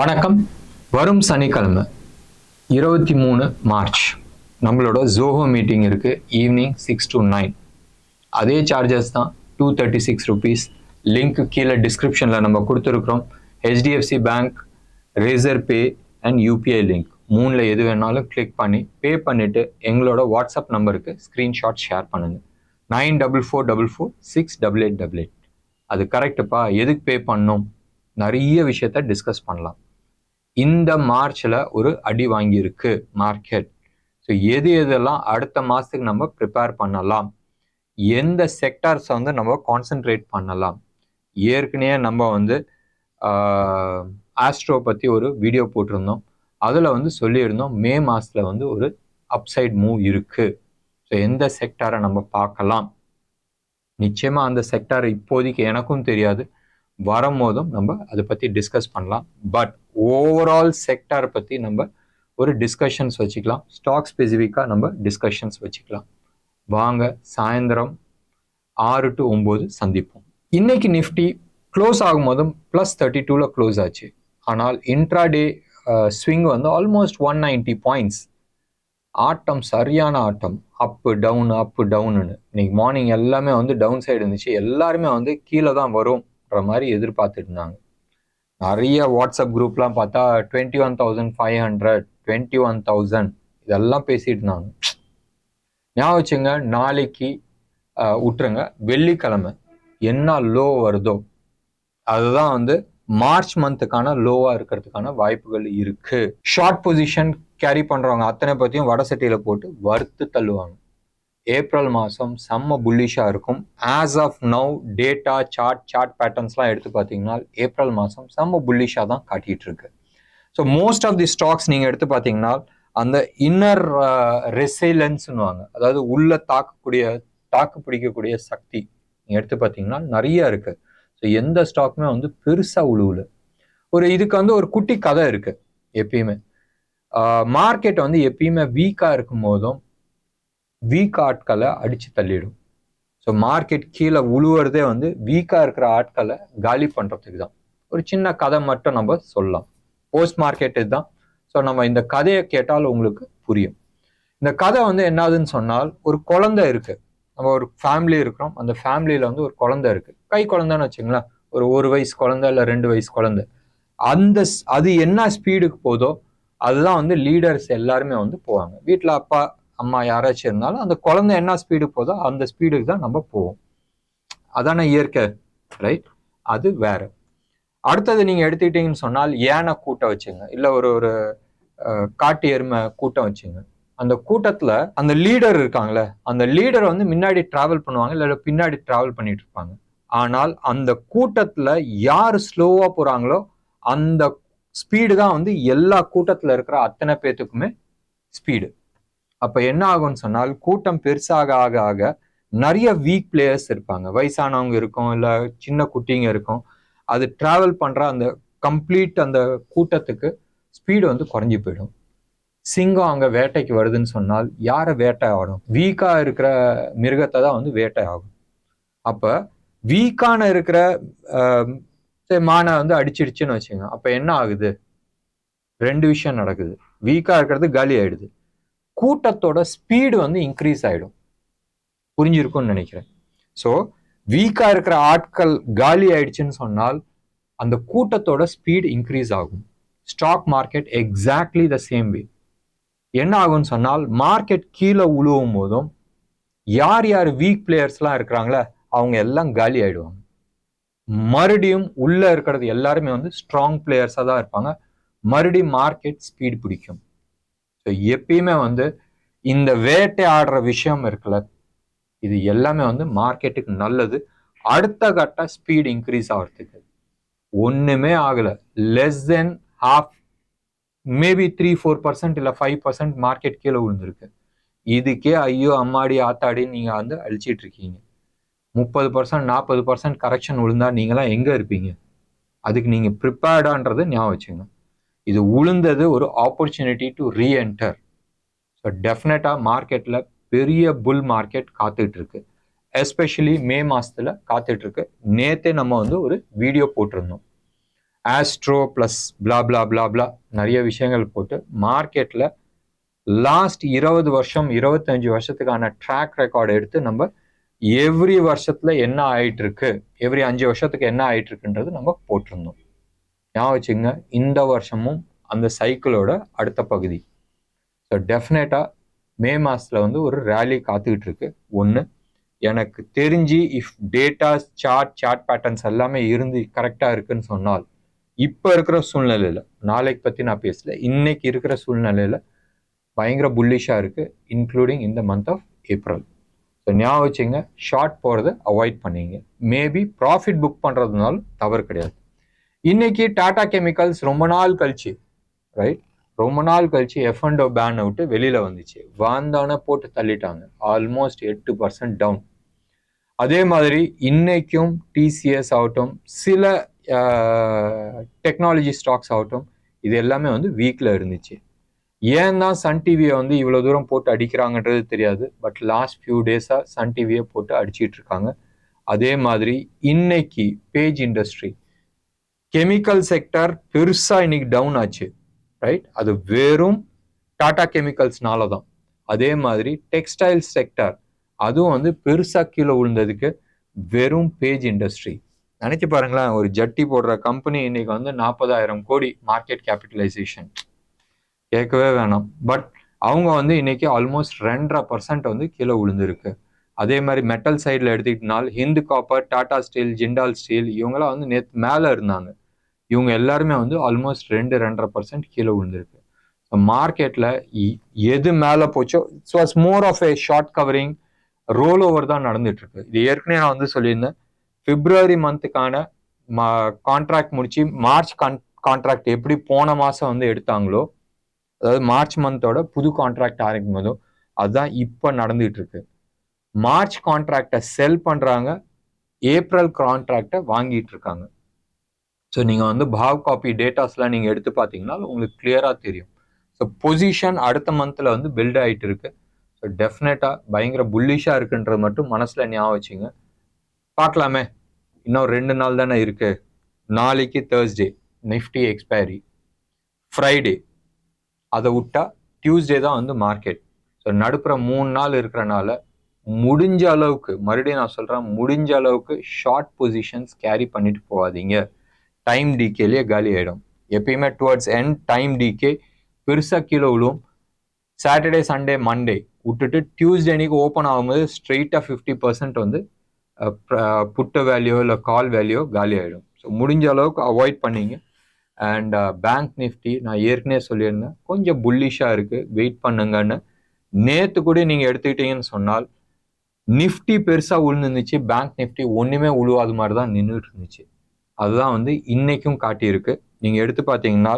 வணக்கம். வரும் சனிக்கிழமை 23 மார்ச் நம்மளோட ஜோஹோ மீட்டிங் இருக்கு. Evening 6 to 9. அதே சார்ஜஸ் தான், 236 rupees. லிங்க் கீழே டிஸ்கிரிப்ஷனில் நம்ம கொடுத்துருக்குறோம். HDFC bank, Razorpay and UPI link மூணில் எது வேணாலும் கிளிக் பண்ணி பே பண்ணிவிட்டு எங்களோட வாட்ஸ்அப் நம்பருக்கு ஸ்க்ரீன்ஷாட் ஷேர் பண்ணுங்கள். 9444468888. அது கரெக்டுப்பா. எதுக்கு பே பண்ணணும்? நிறைய விஷயத்த டிஸ்கஸ் பண்ணலாம். இந்த மார்ச்ல ஒரு அடி வாங்கியிருக்கு மார்க்கெட். ஸோ எதெல்லாம் அடுத்த மாதத்துக்கு நம்ம ப்ரிப்பேர் பண்ணலாம், எந்த செக்டார்ஸ் நம்ம கான்சென்ட்ரேட் பண்ணலாம். ஏற்கனவே நம்ம ஆஸ்ட்ரோ பற்றி ஒரு வீடியோ போட்டிருந்தோம். அதில் சொல்லியிருந்தோம் மே மாதத்தில் ஒரு அப்சைட் மூவ் இருக்கு. ஸோ எந்த செக்டாரை நம்ம பார்க்கலாம். நிச்சயமாக அந்த செக்டார் இப்போதைக்கு எனக்கும் தெரியாது, வரும்போதும் நம்ம அதை பற்றி டிஸ்கஸ் பண்ணலாம். பட் ஓவரால் செக்டார் பற்றி நம்ம ஒரு டிஸ்கஷன்ஸ் வச்சுக்கலாம். ஸ்டாக் ஸ்பெசிஃபிக்காக நம்ம டிஸ்கஷன்ஸ் வச்சுக்கலாம். வாங்க சாயந்தரம் 6 to 9 சந்திப்போம். இன்னைக்கு நிஃப்டி க்ளோஸ் ஆகும்போதும் +32 க்ளோஸ் ஆச்சு. ஆனால் இன்ட்ராடே ஸ்விங் ஆல்மோஸ்ட் 190 பாயிண்ட்ஸ். ஆட்டம், சரியான ஆட்டம். அப்பு டவுனுன்னு. இன்னைக்கு மார்னிங் எல்லாமே டவுன் சைடு இருந்துச்சு. எல்லாருமே கீழே தான் வரும் மாதிரி எதிர்பார்த்துட்டு இருந்தாங்க. நிறைய வாட்ஸ்அப் குரூப்லாம் பார்த்தா 21,500 21,000 இதெல்லாம் பேசிட்டு இருந்தாங்க. ஞாபகம் வச்சுங்க, நாளைக்கு விட்டுருங்க, வெள்ளிக்கிழமை என்ன லோ வருதோ அதுதான் மார்ச் மந்த்துக்கான லோவா இருக்கிறதுக்கான வாய்ப்புகள் இருக்கு. ஷார்ட் பொசிஷன் கேரி பண்றவங்க அத்தனை பத்தியும் வட சட்டியில போட்டு வறுத்து தள்ளுவாங்க. ஏப்ரல் மாதம் செம்ம புல்லிஷாக இருக்கும். As of now data chart பேட்டர்ன்ஸ்லாம் எடுத்து பார்த்தீங்கன்னா ஏப்ரல் மாதம் செம்ம புல்லிஷாக தான் காட்டிகிட்டு இருக்கு. So most of the stocks நீங்கள் எடுத்து பார்த்தீங்கன்னா அந்த இன்னர் ரெசிலன்ஸ்னுவாங்க, அதாவது உள்ள தாக்கு பிடிக்கக்கூடிய சக்தி நீங்கள் எடுத்து பார்த்தீங்கன்னா நிறைய இருக்கு. ஸோ எந்த ஸ்டாக்குமே பெருசாக உழுவுல. இதுக்கு ஒரு குட்டி கதை இருக்கு. எப்பயுமே மார்க்கெட் எப்பயுமே வீக்காக இருக்கும் போதும் வீக் ஆட்களை அடிச்சு தள்ளிடும். ஸோ மார்க்கெட் கீழே உழுவுறதே வீக்காக இருக்கிற ஆட்களை காலி பண்ணுறதுக்கு தான். ஒரு சின்ன கதை மட்டும் நம்ம சொல்லலாம். போஸ்ட் மார்க்கெட் இதுதான். ஸோ நம்ம இந்த கதையை கேட்டால் உங்களுக்கு புரியும். இந்த கதை என்னதுன்னு சொன்னால், ஒரு குழந்தை இருக்கு. நம்ம ஒரு ஃபேமிலி இருக்கிறோம். அந்த ஃபேமிலியில ஒரு குழந்தை இருக்கு. கை குழந்தைன்னு வச்சுங்களேன். ஒரு 1 வயசு குழந்தை இல்லை 2 வயசு குழந்தை. அது என்ன ஸ்பீடுக்கு போதோ அதுதான் லீடர்ஸ் எல்லாருமே போவாங்க. வீட்டில் அப்பா அம்மா யாராச்சும் இருந்தாலும் அந்த குழந்தை என்ன ஸ்பீடு போதோ அந்த ஸ்பீடுக்கு தான் நம்ம போவோம். அதான இயற்கை, ரைட்? அது வேற. அடுத்தது நீங்க எடுத்துக்கிட்டீங்கன்னு சொன்னால், யானை கூட்டம் வச்சுங்க, இல்ல ஒரு காட்டு எருமை கூட்டம் வச்சுங்க. அந்த கூட்டத்துல அந்த லீடர் இருக்காங்களே, அந்த லீடர் முன்னாடி டிராவல் பண்ணுவாங்க, இல்ல பின்னாடி டிராவல் பண்ணிட்டு இருப்பாங்க. ஆனால் அந்த கூட்டத்துல யாரு ஸ்லோவா போறாங்களோ அந்த ஸ்பீடு தான் எல்லா கூட்டத்துல இருக்கிற அத்தனை பேத்துக்குமே ஸ்பீடு. அப்ப என்ன ஆகும்னு சொன்னால், கூட்டம் பெருசாக ஆக ஆக நிறைய வீக் பிளேயர்ஸ் இருப்பாங்க. வயசானவங்க இருக்கும், இல்ல சின்ன குட்டிங்க இருக்கும். அது டிராவல் பண்ற அந்த கம்ப்ளீட் அந்த கூட்டத்துக்கு ஸ்பீடு குறைஞ்சி போயிடும். சிங்கம் அங்க வேட்டைக்கு வருதுன்னு சொன்னால் யாரை வேட்டை ஆடும்? வீக்கா இருக்கிற மிருகத்தை தான் வேட்டை ஆகும். அப்ப வீக்கான இருக்கிற மானை அடிச்சிடுச்சுன்னு வச்சுங்க. அப்ப என்ன ஆகுது? 2 விஷயம் நடக்குது. வீக்கா இருக்கிறது காலி ஆயிடுது, கூட்டத்தோட ஸ்பீடு இன்க்ரீஸ் ஆயிடும். புரிஞ்சிருக்கும்னு நினைக்கிறேன். ஸோ வீக்கா இருக்கிற ஆட்கள் காலி ஆயிடுச்சுன்னு சொன்னால் அந்த கூட்டத்தோட ஸ்பீடு இன்க்ரீஸ் ஆகும். Stock market exactly the same way. என்ன ஆகும்னு சொன்னால், மார்க்கெட் கீழே உழுவும் போதும் யார் வீக் பிளேயர்ஸ்லாம் இருக்கிறாங்களே அவங்க எல்லாம் காலி ஆயிடுவாங்க. மறுபடியும் உள்ள இருக்கிறது எல்லாருமே ஸ்ட்ராங் பிளேயர்ஸா தான் இருப்பாங்க. மறுபடியும் மார்க்கெட் ஸ்பீடு பிடிக்கும். ஸோ எப்பயுமே இந்த வேட்டை ஆடுற விஷயம் இருக்குல்ல, இது எல்லாமே மார்க்கெட்டுக்கு நல்லது. அடுத்த கட்ட ஸ்பீடு இன்க்ரீஸ் ஆகிறதுக்கு ஒண்ணுமே ஆகல. லெஸ் தென் ஹாஃப், மேபி 3-4% இல்லை 5% மார்க்கெட் கீழே விழுந்திருக்கு. இதுக்கே ஐயோ அம்மாடி ஆத்தாடி நீங்க அழிச்சிட்டு இருக்கீங்க. 30% 40% கரெக்ஷன் விழுந்தா நீங்களாம் எங்க இருப்பீங்க? அதுக்கு நீங்க ப்ரிப்பேர்டான்றது ஞாபகம் வச்சுங்க. இது உளுந்தது ஒரு ஆப்பர்ச்சுனிட்டி டு ரீஎன்டர். ஸோ டெஃபினட்டா மார்க்கெட்ல பெரிய புல் மார்க்கெட் காத்துட்டு இருக்கு. எஸ்பெஷலி மே மாசத்துல காத்துட்டு இருக்கு. நேத்தே நம்ம ஒரு வீடியோ போட்டிருந்தோம். ஆஸ்ட்ரோ ப்ளஸ் பிளா பிளா பிளா பிளா நிறைய விஷயங்கள் போட்டு மார்க்கெட்டில் லாஸ்ட் 20 வருஷம் 25 வருஷத்துக்கான ட்ராக் ரெக்கார்டு எடுத்து நம்ம எவ்ரி வருஷத்துல என்ன ஆயிட்டு இருக்கு, எவ்ரி 5 வருஷத்துக்கு என்ன ஆயிட்டு இருக்குன்றது நம்ம போட்டிருந்தோம். ஞாபகம் வச்சுங்க, இந்த வருஷமும் அந்த சைக்கிளோட அடுத்த பகுதி. ஸோ டெஃபினட்டா மே மாசத்துல வந்து ஒரு ரேலி காத்துக்கிட்டு இருக்கு. ஒன்று எனக்கு தெரிஞ்சு இஃப் டேட்டாஸ் சார்ட் பேட்டர்ன்ஸ் எல்லாமே இருந்து கரெக்டாக இருக்குன்னு சொன்னால் இப்போ இருக்கிற சூழ்நிலையில், நாளைக்கு பற்றி நான் பேசல, இன்னைக்கு இருக்கிற சூழ்நிலையில் பயங்கர புல்லிஷாக இருக்கு, இன்க்ளூடிங் இந்த மந்த் ஆஃப் ஏப்ரல். ஸோ ஞாபகம் வச்சுங்க, ஷார்ட் போகிறத அவாய்ட் பண்ணிங்க. மேபி ப்ராஃபிட் புக் பண்ணுறதுனாலும் தவறு கிடையாது. இன்னைக்கு டாடா கெமிக்கல்ஸ் ரொம்ப நாள் கழிச்சு, ரைட், ரொம்ப நாள் கழிச்சு F&O பேன் விட்டு வெளியில வந்துச்சு. வந்தோடனே போட்டு தள்ளிட்டாங்க, ஆல்மோஸ்ட் 8% டவுன். அதே மாதிரி இன்னைக்கும் டிசிஎஸ் ஆகட்டும், சில டெக்னாலஜி ஸ்டாக்ஸ் ஆகட்டும், இது எல்லாமே வந்து வீக்ல இருந்துச்சு. ஏன் தான் சன் டிவியை வந்து இவ்வளோ தூரம் போட்டு அடிக்கிறாங்கன்றது தெரியாது. பட் லாஸ்ட் ஃபியூ டேஸாக சன் டிவியை போட்டு அடிச்சிட்டு இருக்காங்க. அதே மாதிரி இன்னைக்கு பேஜ் இண்டஸ்ட்ரி, கெமிக்கல் செக்டர் பெருசாக இன்னைக்கு டவுன் ஆச்சு, ரைட், அது வெறும் டாடா கெமிக்கல்ஸ்னால தான். அதே மாதிரி டெக்ஸ்டைல் செக்டர் அதுவும் வந்து பெருசாக கீழே விழுந்ததுக்கு வெறும் பேஜ் இண்டஸ்ட்ரி. நினைச்சு பாருங்களேன், ஒரு ஜட்டி போடுற கம்பெனி இன்னைக்கு வந்து 40,000 கோடி மார்க்கெட் கேபிட்டலைசேஷன், கேட்கவே வேணாம். பட் அவங்க வந்து இன்னைக்கு ஆல்மோஸ்ட் 2.5% வந்து கீழே விழுந்திருக்கு. அதே மாதிரி மெட்டல் சைடில் எடுத்துக்கிட்டனால் Hindu copper, Tata steel, Jindal steel, இவங்களாம் வந்து நேற்று மேலே இருந்தாங்க. இவங்க எல்லாருமே வந்து ஆல்மோஸ்ட் 2-2.5% கீழே விழுந்திருக்கு. மார்க்கெட்டில் எது மேலே போச்சோ it's was more of a short covering roll over தான் நடந்துட்டு இருக்கு. இது ஏற்கனவே நான் வந்து சொல்லியிருந்தேன், பிப்ரவரி மந்த்துக்கான கான்ட்ராக்ட் முடிச்சு மார்ச் கான்ட்ராக்ட் எப்படி போன மாதம் வந்து எடுத்தாங்களோ, அதாவது மார்ச் மந்தோட புது கான்ட்ராக்ட் ஆரம்பிக்கும் போதும் அதுதான் இப்போ நடந்துகிட்டு இருக்கு. மார்ச் கான்ட்ராக்டை செல் பண்ணுறாங்க, ஏப்ரல் கான்ட்ராக்டை வாங்கிட்டு இருக்காங்க. ஸோ நீங்கள் வந்து பாவ் காப்பி டேட்டாஸ்லாம் நீங்கள் எடுத்து பார்த்தீங்கன்னா உங்களுக்கு கிளியராக தெரியும். ஸோ பொசிஷன் அடுத்த மந்தில் வந்து பில்ட் ஆகிட்டு இருக்கு. ஸோ டெஃபினட்டாக பயங்கர புல்லிஷாக இருக்குன்றது மட்டும் மனசில் ஞாபகம் வச்சுங்க. பார்க்கலாமே, இன்னும் 2 நாள் தானே இருக்கு. நாளைக்கு தேர்ஸ்டே நிஃப்டி எக்ஸ்பைரி, ஃப்ரைடே, அதை விட்டா டியூஸ்டே தான் வந்து மார்க்கெட். ஸோ நடுப்புற 3 நாள் இருக்கிறனால முடிஞ்ச அளவுக்கு, மறுபடியும் நான் சொல்கிறேன், முடிஞ்ச அளவுக்கு ஷார்ட் பொசிஷன்ஸ் கேரி பண்ணிட்டு போகாதீங்க. டைம் டிகேலேயே காலி ஆகிடும். எப்பயுமே டுவர்ட்ஸ் எண்ட் டைம் டிகே பெருசாக கீழே விழும். சாட்டர்டே சண்டே மண்டே விட்டுட்டு டியூஸ்டே அன்னைக்கு ஓப்பன் ஆகும்போது ஸ்ட்ரெயிட்டாக 50% வந்து புட்ட வேல்யூ இல்லை கால் வேல்யூ காலி ஆகிடும். ஸோ முடிஞ்ச அளவுக்கு அவாய்ட் பண்ணிங்க. அண்ட் பேங்க் நிஃப்டி நான் ஏற்கனவே சொல்லியிருந்தேன், கொஞ்சம் புல்லிஷாக இருக்குது, வெயிட் பண்ணுங்கன்னு. நேற்று கூட நீங்கள் எடுத்துக்கிட்டீங்கன்னு சொன்னால் நிஃப்டி பெருசாக உழுந்துருந்துச்சு, பேங்க் நிஃப்டி ஒன்றுமே உழுவாத மாதிரி தான் நின்றுட்டு இருந்துச்சு. அதுதான் வந்து இன்னைக்கும் காட்டியிருக்கு. நீங்கள் எடுத்து பார்த்தீங்கன்னா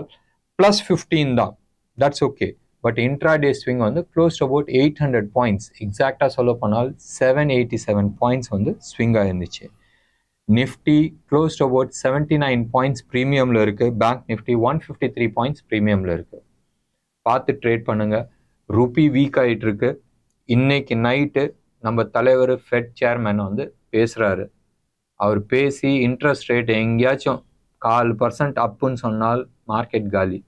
+15 தான், that's okay. But intraday swing வந்து க்ளோஸ் டு அபவுட் 800 பாயிண்ட்ஸ், எக்ஸாக்டாக சொல்ல போனால் 787 பாயிண்ட்ஸ் வந்து ஸ்விங் ஆயிருந்துச்சு. Nifty close to about 79 points ப்ரீமியமில் இருக்குது. பேங்க் நிஃப்டி 153 பாயிண்ட்ஸ் ப்ரீமியமில் இருக்குது. பார்த்து ட்ரேட் பண்ணுங்க. ருப்பி வீக் ஆகிட்டு இருக்கு. இன்னைக்கு நைட்டு நம்ம தலைவர் ஃபெட் சேர்மேன் வந்து பேசுகிறாரு. அவர் பேசி இன்ட்ரெஸ்ட் ரேட் எங்கேயாச்சும் 0.25% அப்புன்னு சொன்னால் மார்க்கெட் காலி.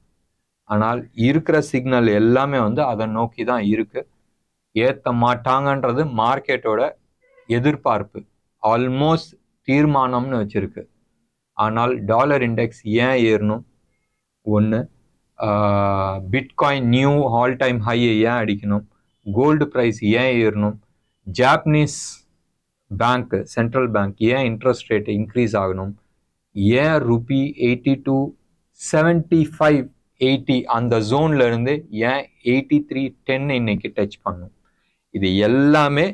ஆனால் இருக்கிற சிக்னல் எல்லாமே வந்து அதை நோக்கி தான் இருக்கு. ஏற்ற மாட்டாங்கன்றது மார்க்கெட்டோட எதிர்பார்ப்பு, ஆல்மோஸ்ட் தீர்மானம்னு வச்சிருக்கு. ஆனால் டாலர் இண்டெக்ஸ் ஏன் ஏறணும்? ஒன்று, பிட்காயின் நியூ ஆல் டைம் ஹையை ஏன் அடிக்கணும்? கோல்டு ப்ரைஸ் ஏன் ஏறணும்? ஜாப்பனீஸ் பேங்க், சென்ட்ரல் பேங்க் ஏன் இன்ட்ரெஸ்ட் ரேட் இன்க்ரீஸ் ஆகணும்? ஏன் ருப்பி 82, 75, 80 அந்த ஜோன்ல இருந்து ஏன் 83.10 இன்னைக்கு டச் பண்ணும்? இது எல்லாமே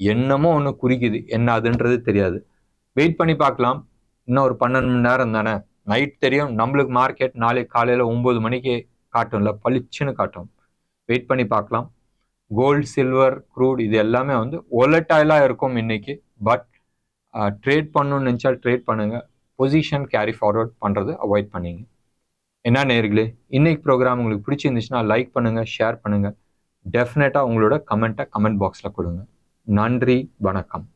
என்னமோ ஒன்று குறிக்குது, என்ன அதுன்றது தெரியாது. வெயிட் பண்ணி பார்க்கலாம். இன்னும் ஒரு 12 மணி நேரம் தானே, நைட் தெரியும் நம்மளுக்கு. மார்க்கெட் நாளைக்கு காலையில் 9 மணிக்கு காட்டும்ல, பளிச்சுன்னு காட்டும். வெயிட் பண்ணி பார்க்கலாம். கோல்டு, சில்வர், க்ரூட் இது எல்லாமே வந்து ஒலட்டைலாக இருக்கும் இன்னைக்கு. பட் ட்ரேட் பண்ணணும்னு நினச்சா ட்ரேட் பண்ணுங்க, பொசிஷன் கேரி ஃபார்வர்ட் பண்ணுறது அவாய்ட் பண்ணிங்க. என்ன நேயர்களே, இன்னைக்கு ப்ரோக்ராம் உங்களுக்கு பிடிச்சிருந்துச்சுன்னா லைக் பண்ணுங்க, ஷேர் பண்ணுங்க. டெஃபினட்டாக உங்களோட கமெண்ட்டை கமெண்ட் பாக்ஸில் கொடுங்க. நன்றி, வணக்கம்.